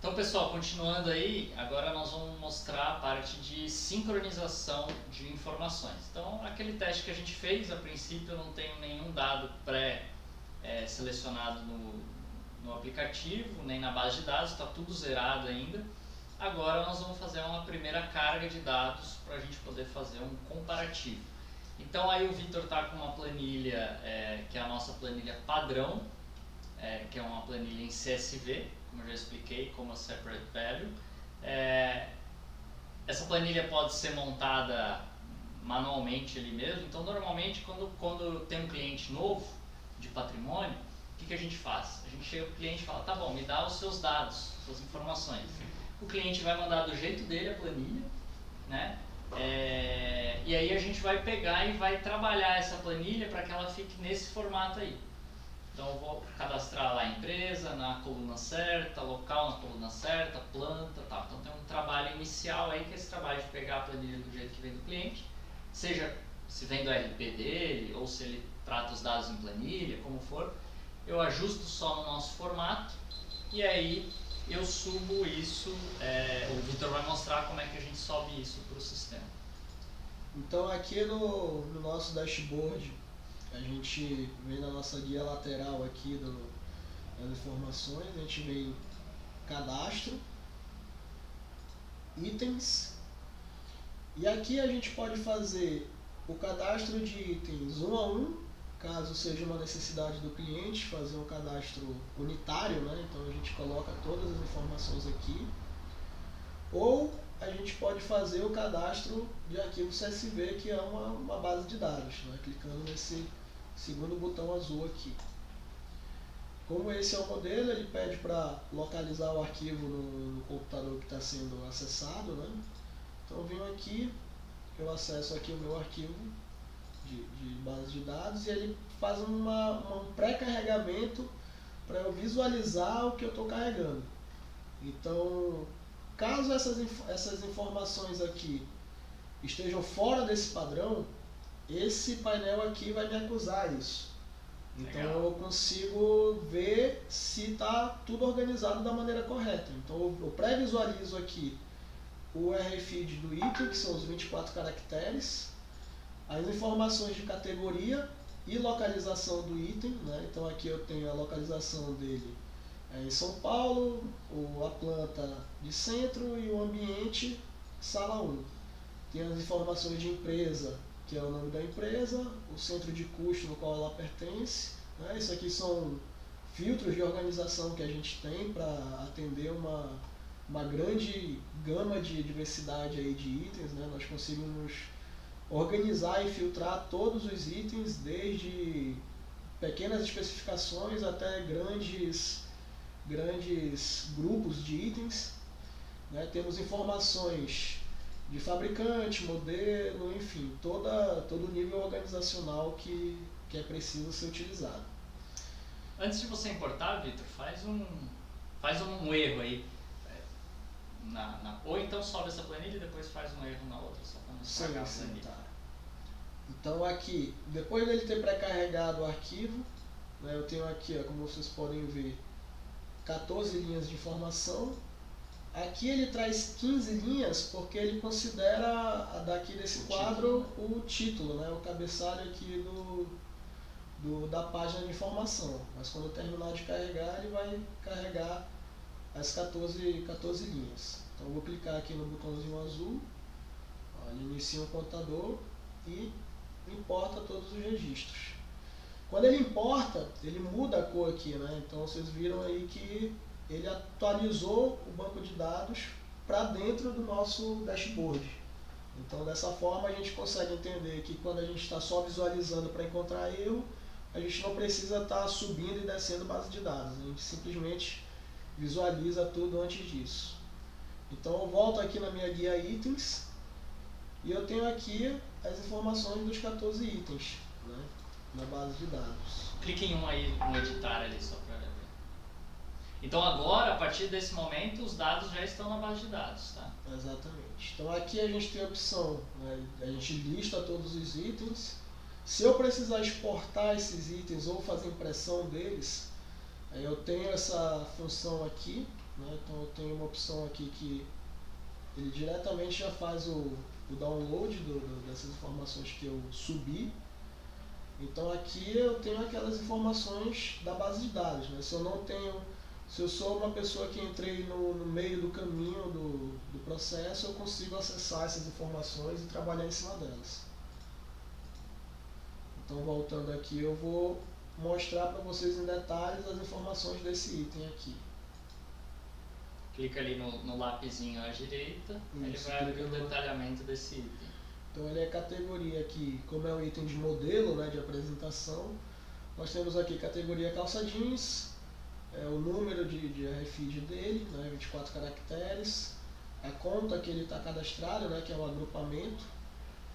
Então, pessoal, continuando aí, agora nós vamos mostrar a parte de sincronização de informações. Então, aquele teste que a gente fez, a princípio eu não tenho nenhum dado pré-selecionado no aplicativo, nem na base de dados, está tudo zerado ainda. Agora nós vamos fazer uma primeira carga de dados para a gente poder fazer um comparativo. Então aí o Vitor está com uma planilha, que é a nossa planilha padrão, que é uma planilha em CSV, como eu já expliquei, como a Separate Value. Essa planilha pode ser montada manualmente ali mesmo. Então normalmente quando tem um cliente novo de patrimônio, o que a gente faz? A gente chega para o cliente e fala, tá bom, me dá os seus dados, suas informações. O cliente vai mandar do jeito dele a planilha, né? E aí a gente vai pegar e vai trabalhar essa planilha para que ela fique nesse formato aí. Então eu vou cadastrar lá a empresa na coluna certa, local na coluna certa, planta, tal. Então tem um trabalho inicial aí, que é esse trabalho de pegar a planilha do jeito que vem do cliente, seja se vem do RP dele ou se ele trata os dados em planilha, como for. Eu ajusto só no nosso formato e aí eu subo isso, o Vitor vai mostrar como é que a gente sobe isso para o sistema. Então aqui no nosso dashboard, a gente vem na nossa guia lateral aqui das informações, a gente vem cadastro, itens, e aqui a gente pode fazer o cadastro de itens um a um, caso seja uma necessidade do cliente, fazer um cadastro unitário, né? Então a gente coloca todas as informações aqui, ou a gente pode fazer o cadastro de arquivo CSV, que é uma base de dados, né? Clicando nesse segundo botão azul aqui. Como esse é o modelo, ele pede para localizar o arquivo no computador que está sendo acessado, né? Então eu venho aqui, eu acesso aqui o meu arquivo de base de dados e ele faz um pré-carregamento para eu visualizar o que eu estou carregando. Então, caso essas informações aqui estejam fora desse padrão, esse painel aqui vai me acusar isso. Então eu consigo ver se está tudo organizado da maneira correta. Então eu pré-visualizo aqui o RFID do item, que são os 24 caracteres, as informações de categoria e localização do item, né? Então aqui eu tenho a localização dele em São Paulo, a planta de centro e o ambiente sala 1. Tem as informações de empresa, que é o nome da empresa, o centro de custo no qual ela pertence, né? Isso aqui são filtros de organização que a gente tem para atender uma grande gama de diversidade aí de itens, né? Nós conseguimos organizar e filtrar todos os itens, desde pequenas especificações até grandes grupos de itens, né? Temos informações de fabricante, modelo, enfim, todo o nível organizacional que é preciso ser utilizado. Antes de você importar, Vitor, faz um erro aí. Ou então sobe essa planilha e depois faz um erro na outra, só para não estragar a planilha. Tá. Então aqui, depois dele ter pré-carregado o arquivo, né, eu tenho aqui, ó, como vocês podem ver, 14 linhas de informação. Aqui ele traz 15 linhas porque ele considera daqui desse quadro o título, né, o cabeçalho aqui da página de informação. Mas quando eu terminar de carregar, ele vai carregar as 14 linhas. Então eu vou clicar aqui no botãozinho azul, ó, ele inicia um contador e importa todos os registros. Quando ele importa, ele muda a cor aqui, né? Então vocês viram aí que ele atualizou o banco de dados para dentro do nosso dashboard. Então dessa forma a gente consegue entender que quando a gente está só visualizando para encontrar erro, a gente não precisa estar subindo e descendo base de dados, a gente simplesmente visualiza tudo antes disso. Então eu volto aqui na minha guia itens e eu tenho aqui as informações dos 14 itens, né, na base de dados. Clique em um aí, no editar ali, só para ver. Então agora, a partir desse momento, os dados já estão na base de dados, tá? Exatamente. Então aqui a gente tem a opção, né, a gente lista todos os itens. Se eu precisar exportar esses itens ou fazer impressão deles, eu tenho essa função aqui, né? Então eu tenho uma opção aqui que ele diretamente já faz o download dessas informações que eu subi. Então aqui eu tenho aquelas informações da base de dados, né? Se eu sou uma pessoa que entrei no meio do caminho do processo, eu consigo acessar essas informações e trabalhar em cima delas. Então voltando aqui, eu vou mostrar para vocês em detalhes as informações desse item aqui. Clica ali no lapisinho à direita, ele Isso, vai abrir o clica no- detalhamento desse item. Então ele é categoria aqui, como é um item de modelo, né, de apresentação, nós temos aqui categoria calça jeans, o número de RFID dele, né, 24 caracteres, a conta que ele está cadastrado, né, que é um agrupamento,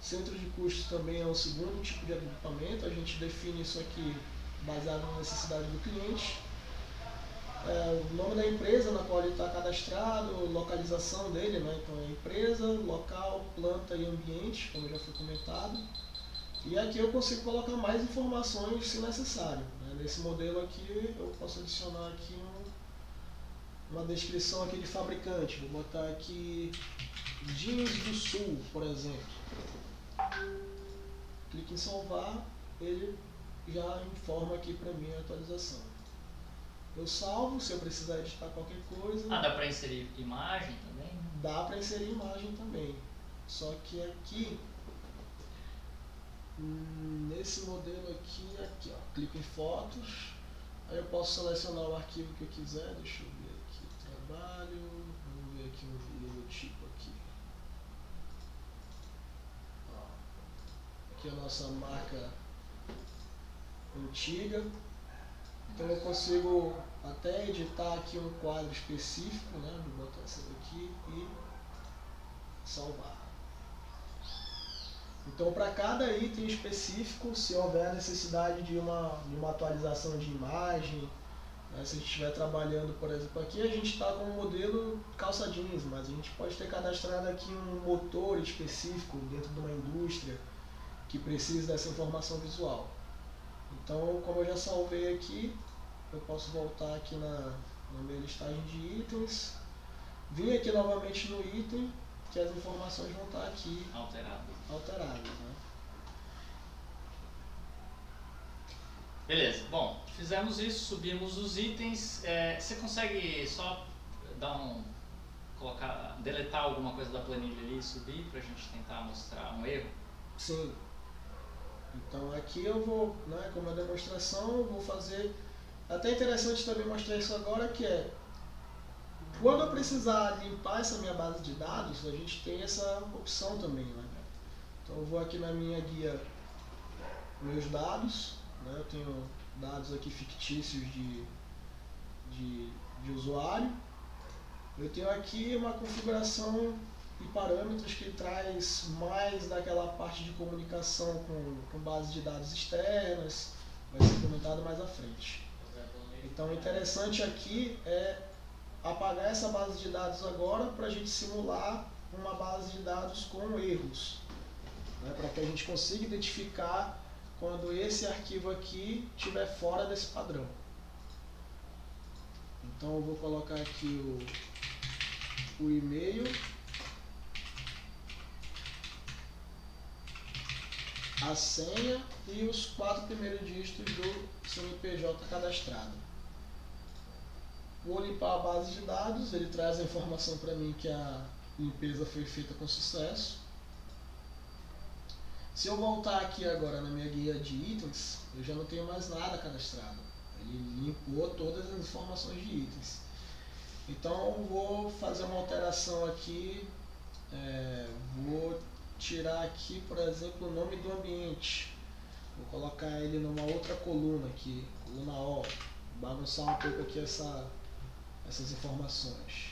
centro de custos também é um segundo tipo de agrupamento, a gente define isso aqui baseado na necessidade do cliente. O nome da empresa na qual ele está cadastrado, localização dele, né? Então é empresa, local, planta e ambiente, como já foi comentado. E aqui eu consigo colocar mais informações se necessário, né? Nesse modelo aqui eu posso adicionar aqui uma descrição aqui de fabricante. Vou botar aqui Jeans do Sul, por exemplo. Clique em salvar, ele já informa aqui para mim a atualização. Eu salvo, se eu precisar editar qualquer coisa. Dá para inserir imagem também? Dá para inserir imagem também. Só que aqui, nesse modelo aqui, ó, clico em fotos. Aí eu posso selecionar o arquivo que eu quiser. Deixa eu ver aqui, trabalho. Vamos ver aqui um logotipo aqui. Ó, aqui é a nossa marca antiga. Então eu consigo até editar aqui um quadro específico, né? Vou botar essa daqui e salvar. Então para cada item específico, se houver necessidade de uma atualização de imagem, né? Se a gente estiver trabalhando, por exemplo, aqui a gente está com o modelo calça jeans, mas a gente pode ter cadastrado aqui um motor específico dentro de uma indústria que precisa dessa informação visual. Então, como eu já salvei aqui, eu posso voltar aqui na minha listagem de itens, vir aqui novamente no item, que as informações vão estar aqui alteradas, né? Beleza, bom, fizemos isso, subimos os itens. Você consegue só deletar alguma coisa da planilha ali e subir para a gente tentar mostrar um erro? Sim. Então aqui eu vou, né, como a demonstração, eu vou fazer. Até interessante também mostrar isso agora, que é quando eu precisar limpar essa minha base de dados, a gente tem essa opção também, né? Então eu vou aqui na minha guia meus dados, né? Eu tenho dados aqui fictícios de usuário. Eu tenho aqui uma configuração e parâmetros que traz mais daquela parte de comunicação com base de dados externas, vai ser comentado mais à frente. Então o interessante aqui é apagar essa base de dados agora para a gente simular uma base de dados com erros, né? Para que a gente consiga identificar quando esse arquivo aqui estiver fora desse padrão. Então eu vou colocar aqui o e-mail, a senha e os 4 primeiros dígitos do CNPJ cadastrado. Vou limpar a base de dados, ele traz a informação para mim que a limpeza foi feita com sucesso. Se eu voltar aqui agora na minha guia de itens, eu já não tenho mais nada cadastrado. Ele limpou todas as informações de itens. Então eu vou fazer uma alteração aqui, vou tirar aqui, por exemplo, o nome do ambiente. Vou colocar ele numa outra coluna aqui, coluna O. Bagunçar um pouco aqui essas informações.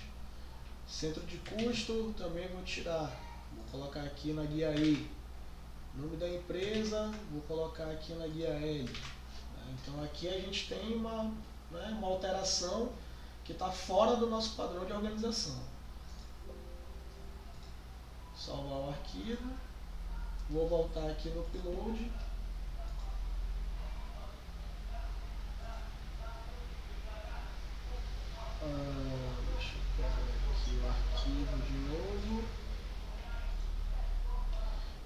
Centro de custo também vou tirar. Vou colocar aqui na guia E. Nome da empresa, vou colocar aqui na guia L. Então aqui a gente tem uma alteração que está fora do nosso padrão de organização. Salvar o arquivo. Vou voltar aqui no upload. Deixa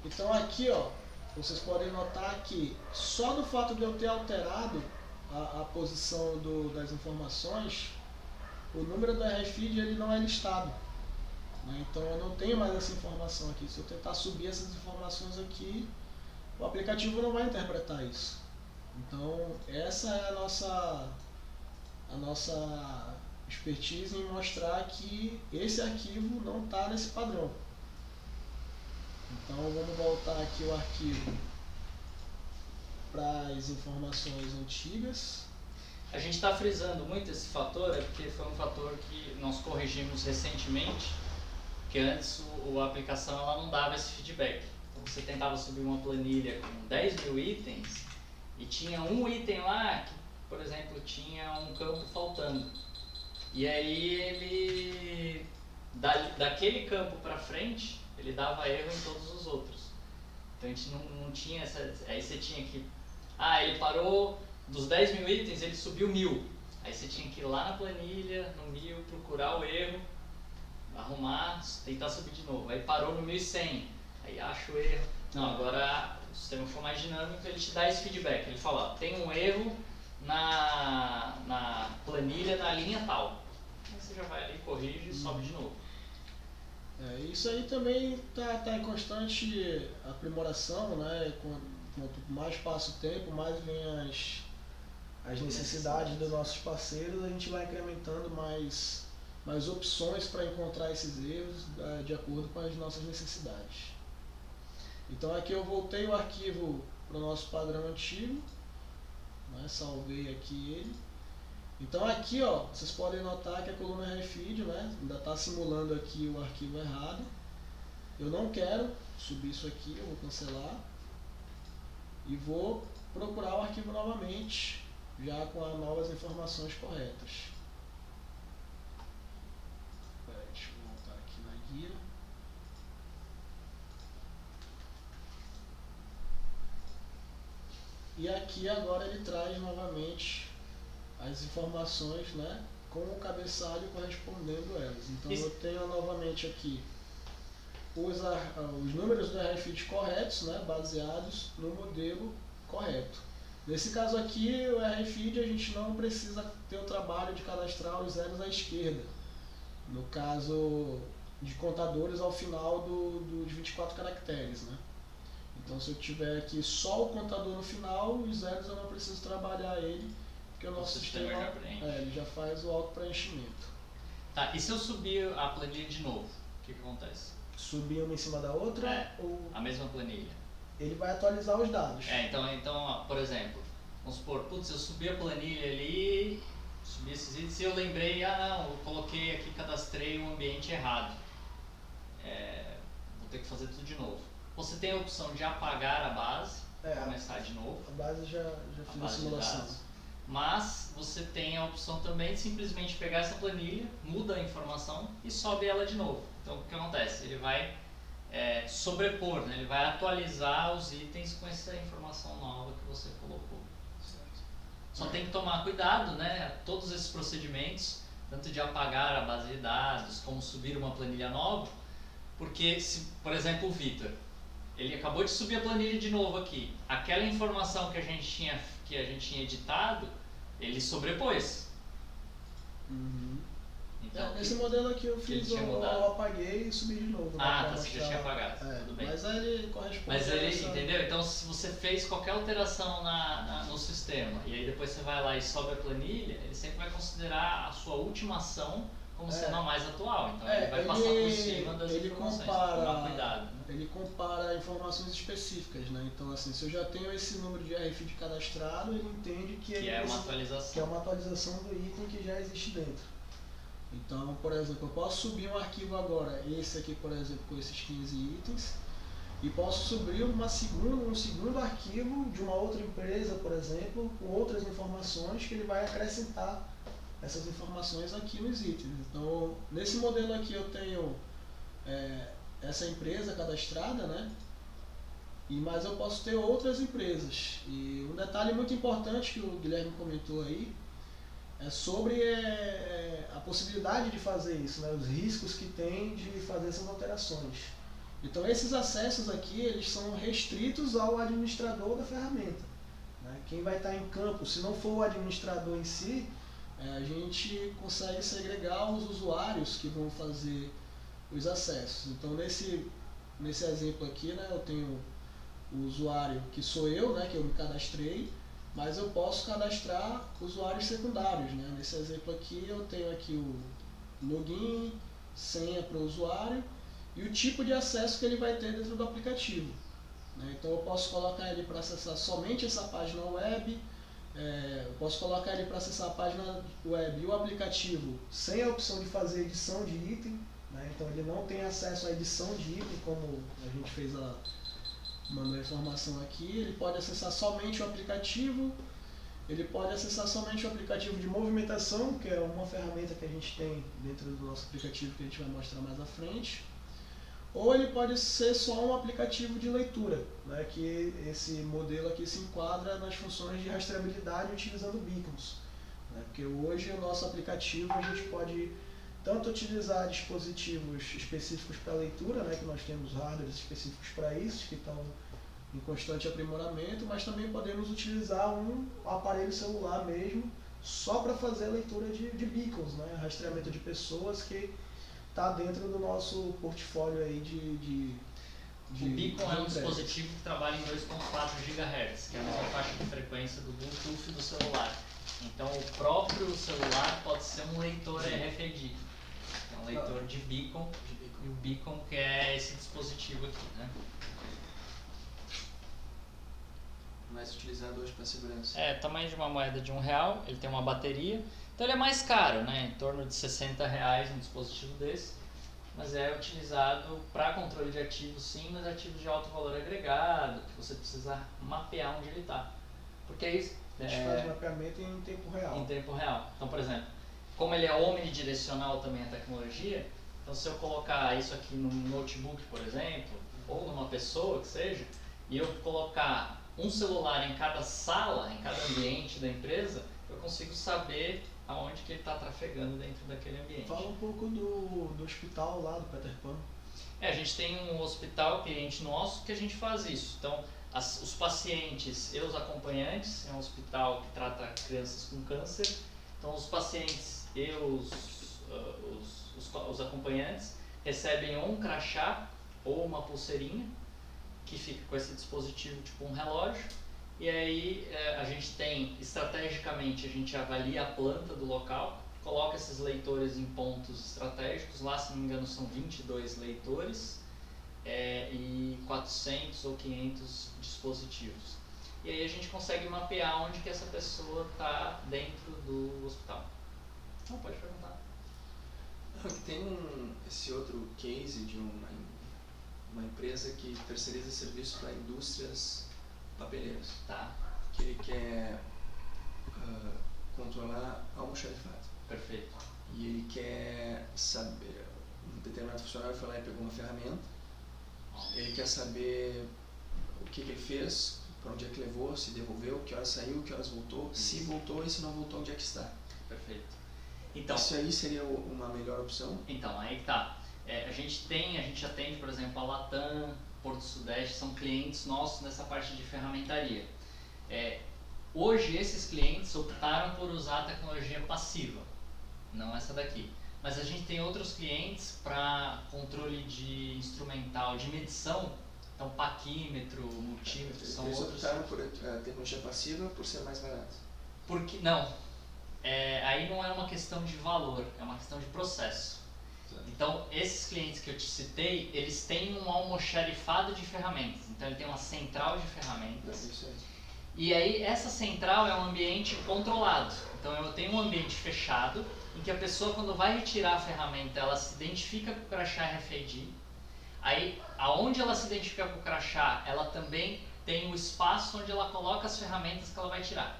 Então aqui, ó, vocês podem notar que só do fato de eu ter alterado a posição das informações, o número do RFID ele não é listado, né? Então eu não tenho mais essa informação aqui. Se eu tentar subir essas informações aqui, o aplicativo não vai interpretar isso. Então essa é a nossa expertise em mostrar que esse arquivo não está nesse padrão. Então vamos voltar aqui o arquivo para as informações antigas. A gente está frisando muito esse fator, porque foi um fator que nós corrigimos recentemente, que antes a aplicação ela não dava esse feedback. Então você tentava subir uma planilha com 10 mil itens e tinha um item lá que, por exemplo, tinha um campo faltando. E aí ele, daquele campo para frente, ele dava erro em todos os outros. Então a gente não tinha essa... Aí você tinha que... ele parou dos 10 mil itens, ele subiu 1000. Aí você tinha que ir lá na planilha, no 1000, procurar o erro, arrumar, tentar subir de novo. Aí parou no 1100, aí acha o erro. Não, agora o sistema ficou mais dinâmico, ele te dá esse feedback. Ele fala, ó, tem um erro na planilha na linha tal. Aí você já vai ali, corrige e sobe de novo. Isso aí também tá em constante aprimoração, né? Quanto mais passa o tempo, mais vem as necessidades dos nossos parceiros, a gente vai incrementando mais opções para encontrar esses erros de acordo com as nossas necessidades. Então aqui eu voltei o arquivo para o nosso padrão antigo, né? Salvei aqui ele. Então aqui, ó, vocês podem notar que a coluna RFID, né, ainda está simulando aqui o arquivo errado. Eu não quero subir isso aqui, eu vou cancelar e vou procurar o arquivo novamente, já com as novas informações corretas. Deixa eu voltar aqui na guia. E aqui agora ele traz novamente as informações, né, com o cabeçalho correspondendo a elas. Então eu tenho novamente aqui os números do RFID corretos, né, baseados no modelo correto. Nesse caso aqui, o RFID a gente não precisa ter o trabalho de cadastrar os zeros à esquerda, no caso de contadores ao final dos 24 caracteres, né? Então se eu tiver aqui só o contador no final, os zeros eu não preciso trabalhar ele, porque o nosso sistema ele já faz o auto-preenchimento. Tá, e se eu subir a planilha de novo, o que acontece? Subir uma em cima da outra? Ou a mesma planilha. Ele vai atualizar os dados. Então, por exemplo, vamos supor, putz, eu subi a planilha ali, subi esses itens e eu lembrei, não, eu coloquei aqui, cadastrei o ambiente errado. Vou ter que fazer tudo de novo. Você tem a opção de apagar a base, começar de novo. A base já fiz a simulação. Mas você tem a opção também de simplesmente pegar essa planilha, muda a informação e sobe ela de novo. Então o que acontece? Ele vai sobrepor, né? Ele vai atualizar os itens com essa informação nova que você colocou. Certo. Só tem que tomar cuidado, né? Todos esses procedimentos, tanto de apagar a base de dados, como subir uma planilha nova, porque se, por exemplo, o Vitor, ele acabou de subir a planilha de novo aqui. Aquela informação que a gente tinha editado, ele sobrepôs. Uhum. Então, nesse modelo aqui eu fiz, eu apaguei e subi de novo. Tá, você já tinha apagado, tudo bem. Mas ele corresponde. Mas ele, entendeu? Então se você fez qualquer alteração no sistema e aí depois você vai lá e sobe a planilha, ele sempre vai considerar a sua última ação como sendo a mais atual. Então ele vai passar por cima das informações. Tomar cuidado, né? Ele compara informações específicas, né? Então assim, se eu já tenho esse número de RFID cadastrado, ele entende que é uma atualização. Que é uma atualização do item que já existe dentro. Então, por exemplo, eu posso subir um arquivo agora, esse aqui, por exemplo, com esses 15 itens, e posso subir um segundo arquivo de uma outra empresa, por exemplo, com outras informações que ele vai acrescentar essas informações aqui nos itens. Então, nesse modelo aqui eu tenho essa empresa cadastrada, né? Mas eu posso ter outras empresas. E um detalhe muito importante que o Guilherme comentou aí, é sobre a possibilidade de fazer isso, né? Os riscos que tem de fazer essas alterações. Então esses acessos aqui, eles são restritos ao administrador da ferramenta, né? Quem vai estar em campo, se não for o administrador em si, a gente consegue segregar os usuários que vão fazer os acessos. Então nesse exemplo aqui, né, eu tenho o usuário que sou eu, né, que eu me cadastrei, mas eu posso cadastrar usuários secundários, né? Nesse exemplo aqui eu tenho aqui o login, senha para o usuário e o tipo de acesso que ele vai ter dentro do aplicativo, né? Então eu posso colocar ele para acessar somente essa página web, eu posso colocar ele para acessar a página web e o aplicativo sem a opção de fazer edição de item, né? Então ele não tem acesso à edição de item, como a gente fez mandou a informação aqui. Ele pode acessar somente o aplicativo, ele pode acessar somente o aplicativo de movimentação, que é uma ferramenta que a gente tem dentro do nosso aplicativo que a gente vai mostrar mais à frente, ou ele pode ser só um aplicativo de leitura, né, que esse modelo aqui se enquadra nas funções de rastreabilidade utilizando beacons, né, porque hoje o nosso aplicativo a gente pode tanto utilizar dispositivos específicos para leitura, né, que nós temos hardwares específicos para isso, que estão em constante aprimoramento, mas também podemos utilizar um aparelho celular mesmo, só para fazer a leitura de beacons, né, rastreamento de pessoas, que está dentro do nosso portfólio aí o beacon é um dispositivo que trabalha em 2.4 GHz, que é a mesma faixa de frequência do Bluetooth do celular. Então o próprio celular pode ser um leitor RFID, é um leitor de beacon, e o beacon que é esse dispositivo aqui, né? Mais utilizado hoje para segurança. Tamanho de uma moeda de R$1, ele tem uma bateria, então ele é mais caro, né? Em torno de R$60 um dispositivo desse, mas é utilizado para controle de ativos sim, mas ativos de alto valor agregado, que você precisa mapear onde ele está. Porque é isso. A gente faz mapeamento em tempo real. Em tempo real. Então, por exemplo, como ele é omnidirecional também a tecnologia, então se eu colocar isso aqui num notebook, por exemplo, ou numa pessoa que seja, e eu colocar um celular em cada sala, em cada ambiente da empresa, eu consigo saber aonde que ele está trafegando dentro daquele ambiente. Fala um pouco do hospital lá do Peter Pan. A gente tem um hospital cliente nosso que a gente faz isso. Então, os pacientes e os acompanhantes, é um hospital que trata crianças com câncer, então os pacientes e os acompanhantes recebem ou um crachá ou uma pulseirinha, que fica com esse dispositivo tipo um relógio, e aí a gente tem, estrategicamente, a gente avalia a planta do local, coloca esses leitores em pontos estratégicos, lá se não me engano são 22 leitores, e 400 ou 500 dispositivos. E aí a gente consegue mapear onde que essa pessoa está dentro do hospital. Não, pode perguntar. Tem esse outro case de uma empresa que terceiriza serviço para indústrias papeleiras. Tá. Que ele quer controlar almoxarifado. Perfeito. E ele quer saber, um determinado funcionário foi lá e pegou uma ferramenta, ele quer saber o que ele fez, para onde é que levou, se devolveu, que horas saiu, que horas voltou, se voltou e se não voltou, onde é que está. Perfeito. Então, isso aí seria uma melhor opção? Então, aí que tá. A gente atende, por exemplo, a Latam, Porto Sudeste, são clientes nossos nessa parte de ferramentaria. Hoje, esses clientes optaram por usar a tecnologia passiva, não essa daqui. Mas a gente tem outros clientes para controle de instrumental, de medição, então paquímetro, multímetro, são eles outros. Eles optaram por tecnologia passiva por ser mais barato? Porque, não, aí não é uma questão de valor, é uma questão de processo. Então, esses clientes que eu te citei, eles têm um almoxarifado de ferramentas. Então, ele tem uma central de ferramentas. Isso aí. E aí, essa central é um ambiente controlado. Então, eu tenho um ambiente fechado, em que a pessoa, quando vai retirar a ferramenta, ela se identifica com o crachá RFID. Aí, aonde ela se identifica com o crachá, ela também tem o espaço onde ela coloca as ferramentas que ela vai tirar.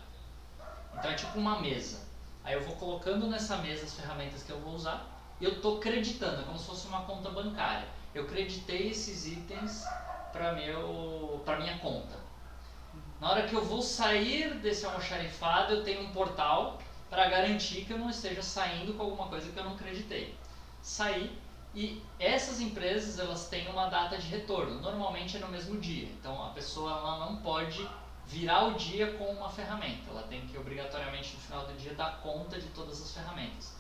Então, é tipo uma mesa. Aí, eu vou colocando nessa mesa as ferramentas que eu vou usar. E eu estou creditando, é como se fosse uma conta bancária. Eu creditei esses itens para minha conta. Na hora que eu vou sair desse almoxarifado, eu tenho um portal para garantir que eu não esteja saindo com alguma coisa que eu não creditei. Saí, E essas empresas, elas têm uma data de retorno, normalmente é no mesmo dia. Então a pessoa ela não pode virar o dia com uma ferramenta, ela tem que obrigatoriamente no final do dia dar conta de todas as ferramentas.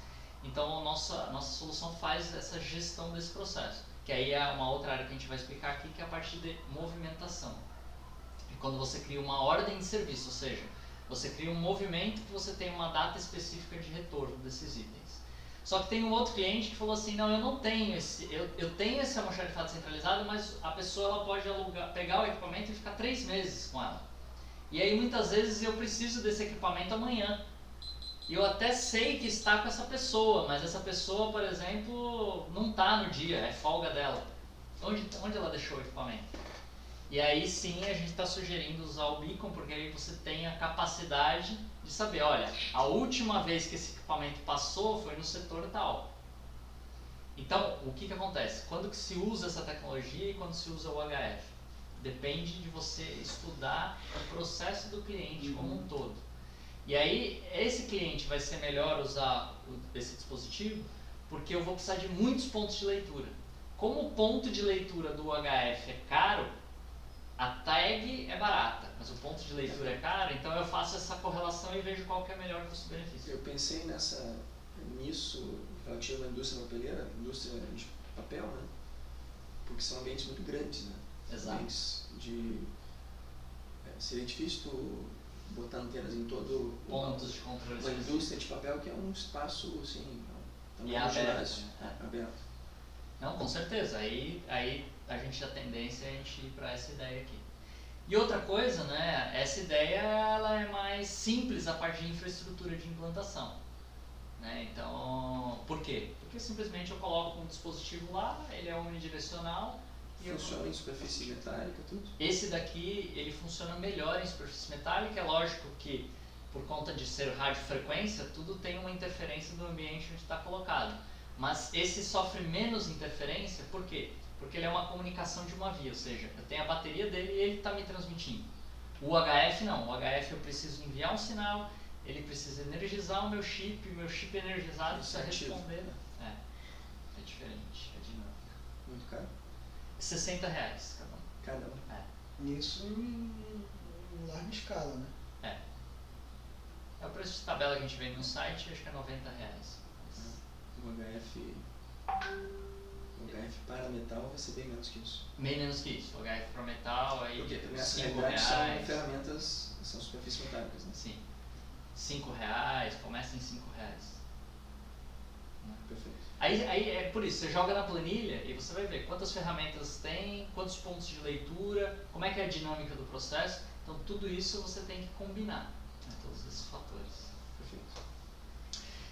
Então a nossa solução faz essa gestão desse processo, que aí é uma outra área que a gente vai explicar aqui, que é a parte de movimentação. É quando você cria uma ordem de serviço, ou seja, você cria um movimento que você tem uma data específica de retorno desses itens. Só que tem um outro cliente que falou assim, não, eu não tenho eu tenho esse almoxarifado centralizado, mas a pessoa ela pode pegar o equipamento e ficar 3 meses com ela. E aí muitas vezes eu preciso desse equipamento amanhã. E eu até sei que está com essa pessoa, mas essa pessoa, por exemplo, não está no dia, é folga dela. Onde ela deixou o equipamento? E aí sim a gente está sugerindo usar o Beacon, porque aí você tem a capacidade de saber, olha, a última vez que esse equipamento passou foi no setor tal. Então, o que acontece? Quando que se usa essa tecnologia e quando se usa o HF? Depende de você estudar o processo do cliente como um todo. E aí, esse cliente vai ser melhor usar esse dispositivo porque eu vou precisar de muitos pontos de leitura. Como o ponto de leitura do HF é caro, a tag é barata, mas o ponto de leitura é caro, então eu faço essa correlação e vejo qual que é melhor custo-benefício. Eu pensei nisso relativo à indústria papeleira, indústria de papel, né? Porque são ambientes muito grandes, né? Exato. Ambientes seria difícil tu botar antenas em todo pontos de controle. Uma indústria de papel que é um espaço assim, e aberto, aberto. Não, com certeza. Aí a tendência é a gente ir para essa ideia aqui. E outra coisa, né? Essa ideia ela é mais simples a parte de infraestrutura de implantação. Né? Então, por quê? Porque simplesmente eu coloco um dispositivo lá, ele é unidirecional. Funciona em superfície metálica, tudo? Esse daqui, ele funciona melhor em superfície metálica. É lógico que, por conta de ser radiofrequência, tudo tem uma interferência do ambiente onde está colocado. Mas esse sofre menos interferência, por quê? Porque ele é uma comunicação de uma via, ou seja, eu tenho a bateria dele e ele está me transmitindo. O HF não, o HF eu preciso enviar um sinal, ele precisa energizar o meu chip energizado precisa responder. É diferente, é dinâmico. Muito caro? R$60 cada um. Cada um? Isso em larga escala, né? É o preço de tabela que a gente vende no site, acho que é R$90. O HF para metal vai ser bem menos que isso. Bem menos que isso. O HF para metal aí R$5. São ferramentas, são superfícies metálicas, né? Sim. R$5, começa em R$5. Perfeito. Aí é por isso, você joga na planilha e você vai ver quantas ferramentas tem, quantos pontos de leitura, como é que é a dinâmica do processo. Então tudo isso você tem que combinar, né, todos esses fatores. Perfeito.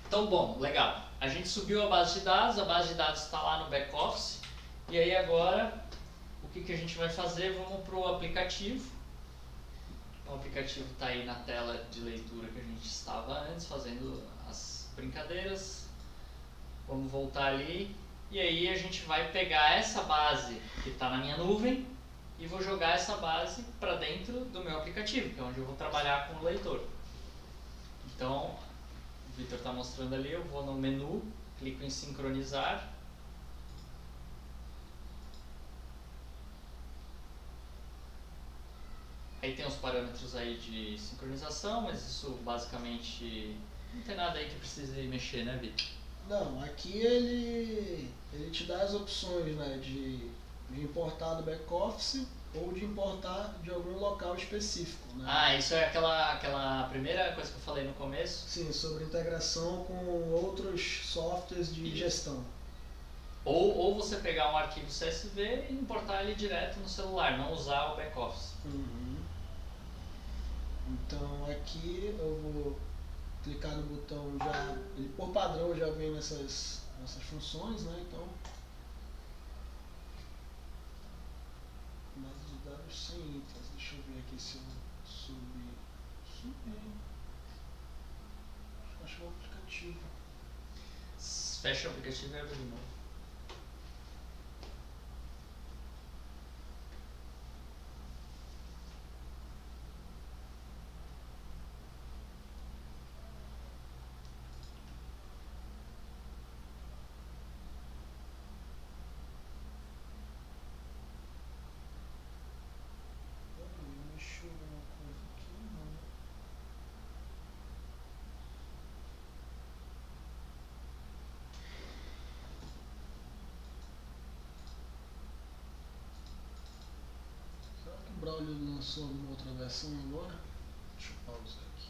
Então, bom, legal. A gente subiu a base de dados está lá no back-office. E aí agora, o que a gente vai fazer? Vamos para o aplicativo. O aplicativo está aí na tela de leitura que a gente estava antes, fazendo as brincadeiras. Vamos voltar ali. E aí a gente vai pegar essa base que está na minha nuvem e vou jogar essa base para dentro do meu aplicativo, que é onde eu vou trabalhar com o leitor. Então, o Vitor está mostrando ali, eu vou no menu, clico em sincronizar. Aí tem os parâmetros aí de sincronização, mas isso basicamente não tem nada aí que precise mexer, né, Vitor? Não, aqui ele te dá as opções, né, de importar do back-office ou de importar de algum local específico, né? Ah, isso é aquela primeira coisa que eu falei no começo? Sim, sobre integração com outros softwares de gestão. Ou você pegar um arquivo CSV e importar ele direto no celular, não usar o back-office. Então aqui eu vou clicar no botão, ele por padrão já vem nessas funções, né? Então, base de dados sem itens, deixa eu ver aqui se eu subir. Acho que é o aplicativo. Fecha o aplicativo e abre de novo. Braulio lançou uma outra versão agora. Deixa eu pausar aqui.